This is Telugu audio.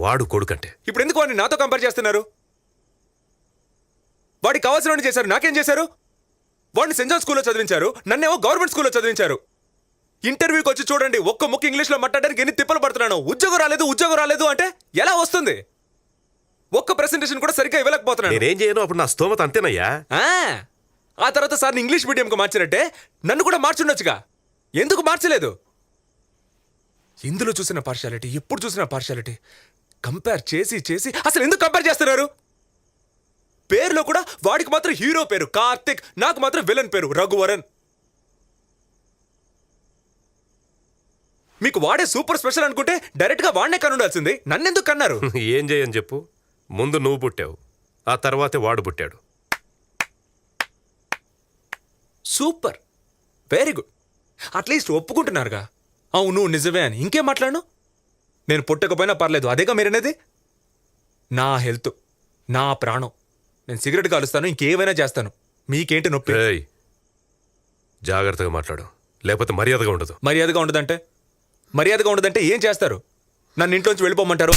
వాడు కొడుకంటే. ఇప్పుడు ఎందుకు వాడిని నాతో కంపేర్ చేస్తున్నారు? వాడికి కావాల్సిన చేశారు, నాకేం చేశారు? వాడిని సెంట్ జాన్ స్కూల్లో చదివించారు, నన్నేమో గవర్నమెంట్ స్కూల్లో చదివించారు. ఇంటర్వ్యూకి వచ్చి చూడండి, ఒక్క ముక్క ఇంగ్లీష్లో మాట్లాడడానికి ఎన్ని తిప్పలు పడుతున్నాను. ఉద్యోగం రాలేదు అంటే ఎలా వస్తుంది? ఒక్క ప్రెసెంటేషన్ కూడా సరిగ్గా ఇవ్వలేకపోతున్నాను. నేనేం చేయను, అప్పుడు నా స్తోమత అంతేనయ్యా. ఆ తర్వాత సార్ని ఇంగ్లీష్ మీడియంకి మార్చినట్టే నన్ను కూడా మార్చుండొచ్చుగా. ఎందుకు మార్చలేదు? ఇందులో చూసిన పార్షాలిటీ, ఎప్పుడు చూసిన పార్షాలిటీ. కంపేర్ చేసి చేసి అసలు ఎందుకు కంపేర్ చేస్తున్నారు? పేరులో కూడా వాడికి మాత్రం హీరో పేరు కార్తిక్, నాకు మాత్రం విలన్ పేరు రఘువరన్. మీకు వాడే సూపర్ స్పెషల్ అనుకుంటే డైరెక్ట్ గా వాడినే కనుండాల్సింది. నన్నెందుకు కన్నారు? ఏం చేయని చెప్పు. ముందు నువ్వు పుట్టావు, ఆ తర్వాతే వాడు పుట్టాడు. Super, very good. అట్లీస్ట్ ఒప్పుకుంటున్నారుగా. అవును నిజమే అని. ఇంకేం మాట్లాడను? నేను పుట్టకపోయినా పర్లేదు, అదేగా మీరనేది. నా హెల్త్, నా ప్రాణం. నేను సిగరెట్ కాలుస్తాను, ఇంకేమైనా చేస్తాను. మీకేంటి నొప్పి? జాగ్రత్తగా మాట్లాడు, లేకపోతే మర్యాదగా ఉండదు. మర్యాదగా ఉండదంటే ఏం చేస్తారు? నన్ను ఇంట్లోంచి వెళ్ళిపోమంటారు?